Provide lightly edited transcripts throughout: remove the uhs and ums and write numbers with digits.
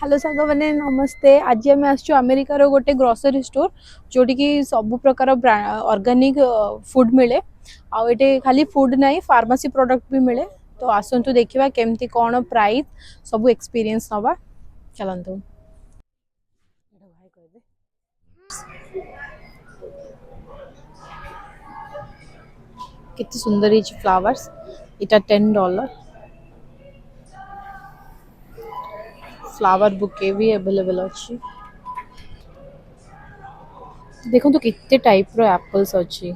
Hello सांग मैंने नमस्ते। आज आम आमेरिकार गोटे ग्रोसरी स्टोर जोटी की सब प्रकार ऑर्गेनिक फूड मिले आउे खाली फूड ना फार्मेसी प्रोडक्ट भी मिले। तो आसतु देखा केमती कौन प्राइस सब एक्सपीरियंस नवा चलतु। कितने सुंदर फ्लावर्स इटा $10 फ्लावर बुके भी अवेलेबल अच्छी। देखो तो कितने टाइप रो एप्पल्स अच्छी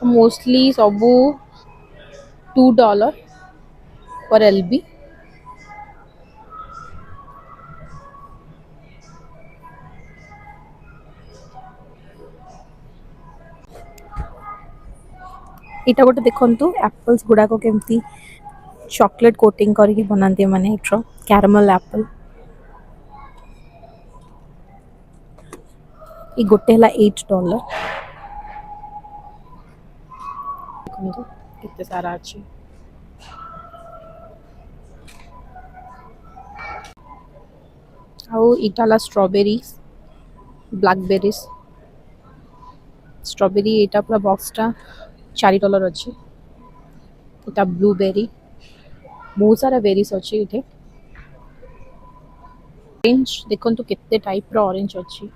मोस्टली सबू $2 पर LB। इटा गोटे देखु एप्पल्स गुड़ाक केमती चॉकलेट कोटिंग करके बनाते माने इट्रो कैरमल एप्पल। ये गोटे है $8। देखो कितने सारा अच्छी आउ इटाला स्ट्रॉबेरी ब्लैकबेरीज स्ट्रॉबेरी एटा पूरा बॉक्सटा $4 अच्छी। इटा ब्लूबेरी बहुत सारा बेरीज अच्छी। इटे ऑरेंज देखो तो कितने टाइप रो ऑरेंज अच्छी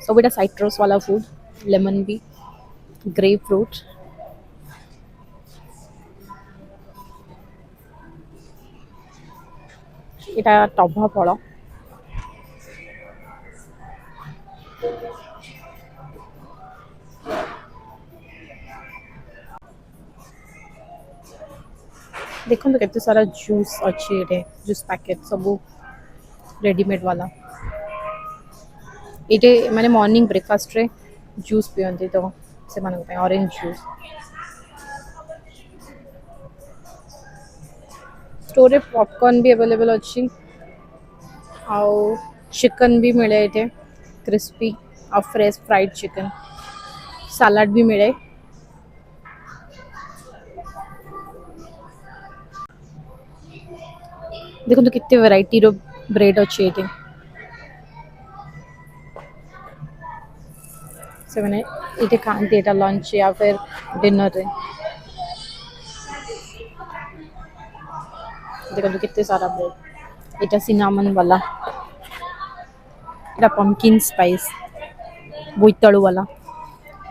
सब इटा साइट्रस वाला फूड लेमन भी ग्रेप फ्रूट इटा टभा फल देखो तो कितने सारा जूस अच्छी इटे जूस पैकेट सब रेडीमेड वाला इटे माने मॉर्निंग ब्रेकफास्ट रे जूस पियंती तो से माने ऑरेंज जूस स्टोर रे पॉपकॉर्न भी अवेलेबल अच्छी आउ चिकन भी मिले इटे क्रिस्पी और फ्रेश फ्राइड चिकन सलाड भी मिले। देखो तो कितने वैरायटी रो ब्रेड अच्छी इटे से मैंने इटे खाती एटा लंच या फिर डिनर रे। देखो तो कितने सारा ब्रेड इटा सिनामन वाला इटा पंकिन स्पाइस बोईतालु वाला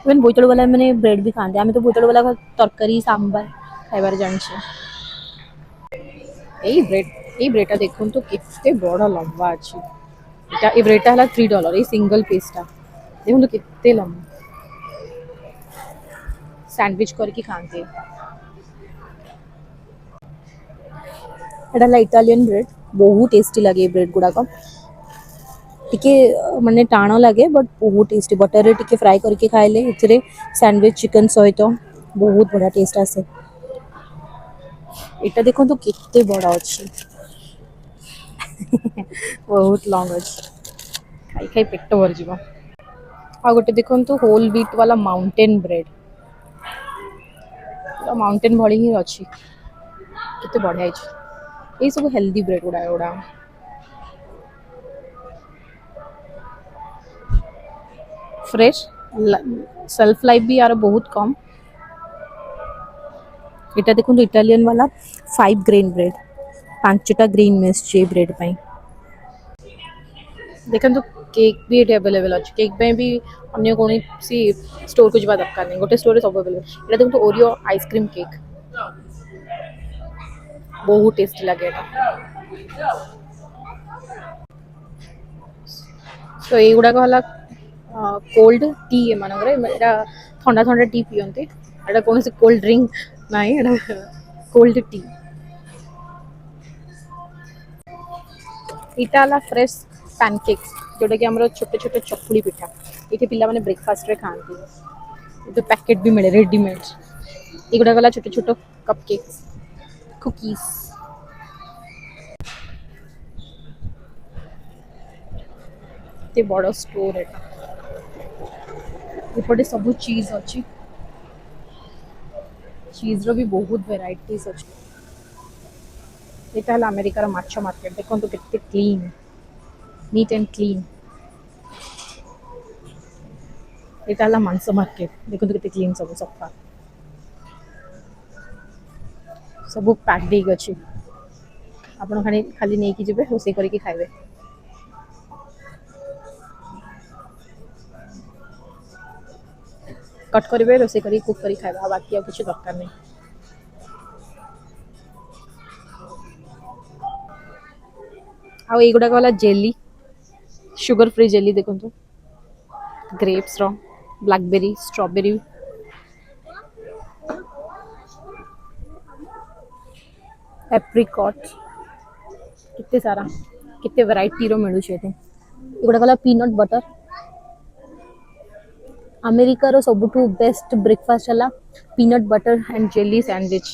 इवन बोईतालु वाला मैंने ब्रेड भी खाते आम तो बोईतालु वाला तरकारी सांबर खाइबार जानी। यही ब्रेडटा देखो तो कितने बड़ लंबा अच्छी इटा ये ब्रेडटा है $3 ये सिंगल पीसटा देखो तो कितने लंबा सैंडविच करके खाते एटा इटालियन ब्रेड बहुत टेस्टी लगे ब्रेड गुड़ाक टिके माने टाण लगे बट बहुत टेस्टी बटर रे टिके फ्राई करके खाइले इथरे सैंडविच चिकन सहित बहुत बड़ा टेस्ट आसे। इटा देखो तो कितने बड़ा अच्छी बहुत लॉन्ग अच्छी खाई खाई पेट भर जीव। आ गोटे देखो तो होल व्हीट वाला माउंटेन ब्रेड माउंटेन भली ही अच्छी कितने बढ़िया ये सब हेल्दी ब्रेड गुड़ा गुड़ा फ्रेश सेल्फ लाइफ भी यार बहुत कम। इटा देखो तो इटालियन वाला 5 ग्रेन ब्रेड 5टा ग्रीन मिर्च ब्रेड पाई देखो तो केक भी ये अवेलेबल अच्छे केक पे भी अन्य कौन सी स्टोर को जावा दरकार नहीं गोटे स्टोर सब अवेलेबल। देखो तो ओरियो आइसक्रीम केक बहुत टेस्टी लगे तो ये गुड़ाक है कोल्ड टी एमानक ठंडा ठंडा टी पियंती एटा कौन से कोल्ड ड्रिंक ना कोल्ड टी इटा फ्रेश पैनकेक्स जोटा कि आम छोटे छोटे चकुली पिठा ये पिला माने ब्रेकफास्ट रे खाती तो पैकेट भी मिले रेडीमेड ये गुड़ाक छोटे छोटे कपकेक्स कुकीज बड़ स्टोर एपटे सब चीज अच्छी चीज रो भी बहुत वेराइटीज अच्छी ଏଇଟା ହେଲା ଆମେରିକାର ମାଛ ମାର୍କେଟ ଦେଖନ୍ତୁ କେତେ କ୍ଲିନ୍ नीट एंड क्लीन ଏଇଟା ହେଲା ମାଂସ ମାର୍କେଟ ଦେଖନ୍ତୁ କେତେ କ୍ଲିନ୍ ସବୁ ସଫା ସବୁ ପ୍ୟାକ୍ ଦେଇକି ଅଛି ଆପଣ ଖାଲି ଖାଲି ନେଇକି ଯିବେ ରୋଷେଇ କରିକି ଖାଇବେ କଟ୍ କରିବେ ରୋଷେଇ କରିକି କୁକ୍ କରି ଖାଇବା ଆଉ ବାକି ଆଉ କିଛି ଦରକାର ନାହିଁ ଆଉ ଏଇଗୁଡ଼ାକ ହେଲା ଜେଲି ସୁगर फ्री जेली ଦେଖନ୍ତୁ ଗ୍ରେପ୍ସର ବ୍ଲାକବେରୀ ଷ୍ଟ୍ରବେରୀ एप्रिकॉट କେତେ ସାରା କେତେ ଭେରାଇଟିର ମିଳୁଛି ଏଠି ଏଗୁଡ଼ାକ ହେଲା ପିନଟ୍ ବଟର ଆମେରିକାର ସବୁଠୁ ବେଷ୍ଟ ବ୍ରେକଫାଷ୍ଟ ହେଲା peanut butter and jelly sandwich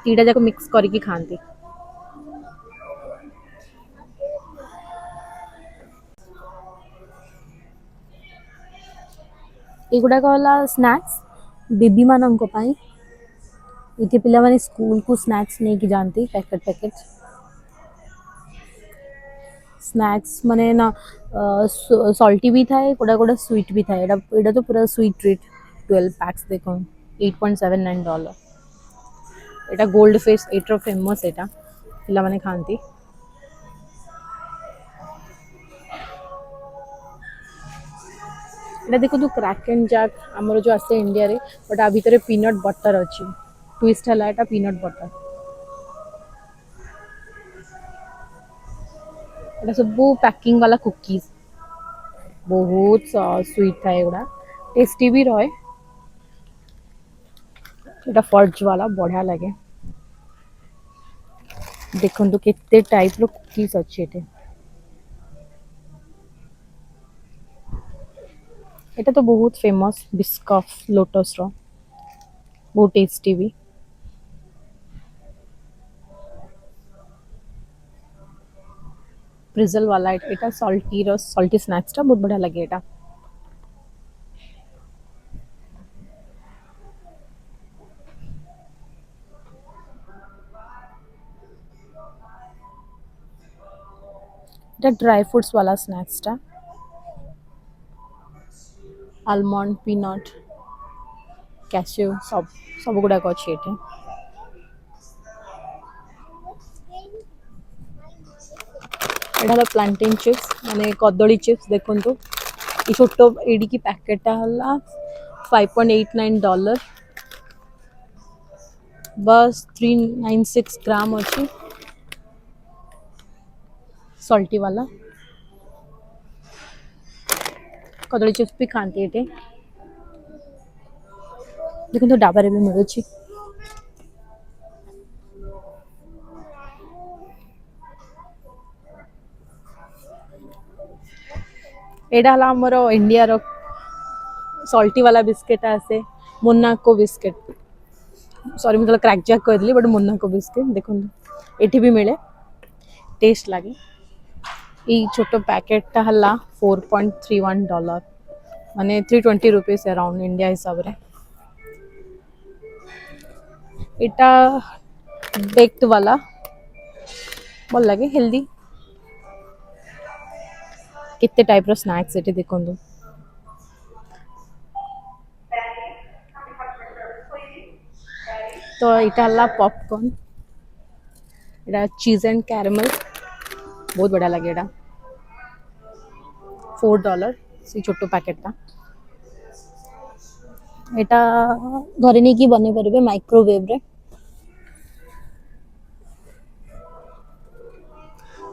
ଦୁଇଟା ଯାକ ମିକ୍ସ କରିକି ଖାଆନ୍ତି ଏଗୁଡ଼ାକ ହେଲା ସ୍ନାକ୍ସ ବେବିମାନଙ୍କ ପାଇଁ ଏଠି ପିଲାମାନେ ସ୍କୁଲକୁ ସ୍ନାକ୍ସ ନେଇକି ଯାଆନ୍ତି ପ୍ୟାକେଟ୍ ପ୍ୟାକେଟ୍ स्नैक्स माने ना सॉल्टी भी था कोड़ा कोड़ा स्वीट भी था एटा तो पूरा स्वीट ट्रीट 12 पैक्स देखो $8.79 एटा गोल्ड फेस एटर फेमस एटा पिला माने खांती एटा देखो तो क्रैक एंड जैक हमर जो आसे इंडिया रे बट आ भीतर पीनट बटर अछि ट्विस्ट हला एटा पीनट बटर एटा सब पैकिंग वाला कुकीज बहुत स्वीट था एगुड़ा टेस्टी भी रहे एटा फर्ज वाला बढ़िया लगे देखो केते टाइप रो कुकीज अच्छे एटे एटा तो बहुत फेमस बिस्कफ लोटस रो बहुत टेस्टी भी प्रिजल वाला एटा सॉल्टी स्नैक्स टा बहुत बढ़िया लगे एटा एटा ड्राई फ्रूट्स वाला स्नैक्स टा आलमंड पीनट कैश्यू सब गुड़ाक अच्छे ये एटा प्लांटेन चिप्स माने कदली चिप्स देखो ये छोट एडिकी पैकेटा हला $5.89 बस 396 ग्राम अच्छी सॉल्टी वाला कदली चिप्स भी खाती ये देखो तो डाबारे भी मिलूँ एटा हला हमर इंडिया रो सॉल्टी वाला बिस्किट आसे मोनाको बिस्किट सॉरी मुझे क्रैक जैक कह दिली बट मोनाको बिस्किट देखो एठी भी मिले टेस्ट लगे ये छोट पैकेटा हला $4.31 माने 320 रुपीस अराउंड इंडिया हिसाब रे एटा बेक्ड वाला भल लगे हेल्दी केते टाइप रो स्नैक्स एठी देखंदु तो एटा हला पॉपकॉर्न एटा चीज एंड कैरमल बहुत बढ़िया लगे एटा $4 से छोटो पैकेटा एटा घरे नहीं की बने परिबे माइक्रोवेव रे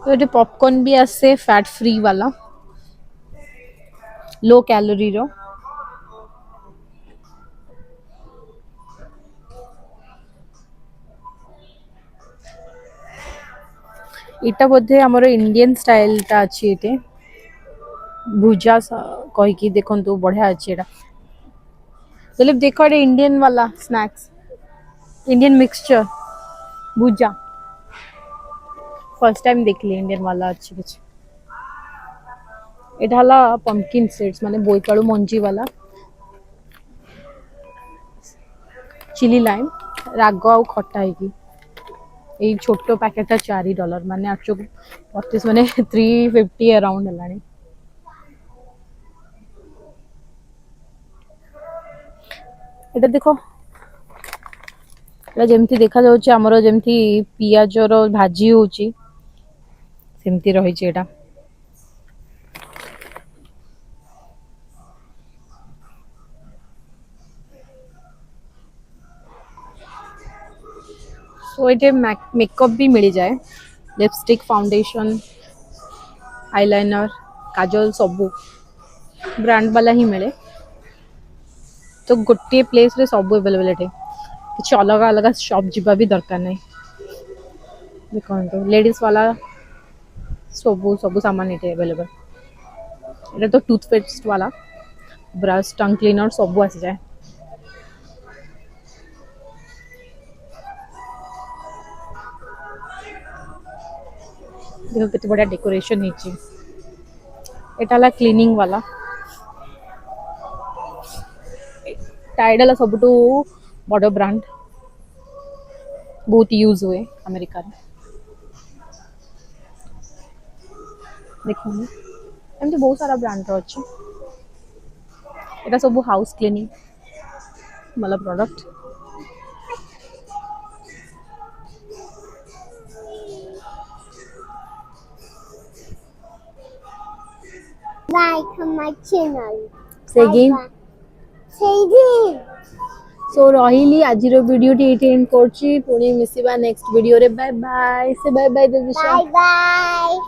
तो ये पॉपकॉर्न भी आसे फैट फ्री वाला लो कैलोरी रो इटा बोधे हमर इंडियन स्टाइल टा अछि एटे भुजा कहि की देखंतु बढ़िया अछि एटा मतलब देखो एटा इंडियन वाला स्नैक्स इंडियन मिक्सचर भुजा फर्स्ट टाइम देखली इंडियन वाला अच्छी कुछ एटा हला पंपकिन सीड्स माने बोईताळू मंजी वाला चिली लाइम राग आउ खट्टा है की এই ছোট্ট প্যাকেটটা $4 মানে 835 মানে 350 अराउंड ହେଲାଣି। এটা দেখো, এটা ଯେମିତି ଦେଖାଯାଉଛି ଆମର ଯେମିତି ପିଆଜର ଭାଜି ହଉଛି ସେମିତି ରହିଛି ଏଟା। सो ये मेकअप भी मिल जाए, लिपस्टिक, फाउंडेशन, आईलाइनर, काजल सबू ब्रांड वाला ही मिले। तो गोटे प्लेस रे सब अवेलेबल है, कुछ अलग अलग शॉप जीवा भी दरकार नहीं। देखो लेडीज वाला सबू सबू सामान ये अवेलेबल। ये तो टूथपेस्ट वाला, ब्रश, टंग क्लीनर सबू आसी जाए। देखो कितने बढ़िया डेकोरेशन है। एटा क्लीनिंग वाला टाइडल सब बड़ ब्रांड, बहुत यूज हुए अमेरिका में। देखो एमती बहुत सारा ब्रांड अच्छे। एटा सब हाउस क्लीनिंग वाला product. Like my channel. Say again. Say again. So रही आज वीडियो टी एंड करछि, पुणी मिसिबा नेक्स्ट वीडियो रे। बाय बाय से बाय बाय देविशा। Bye bye.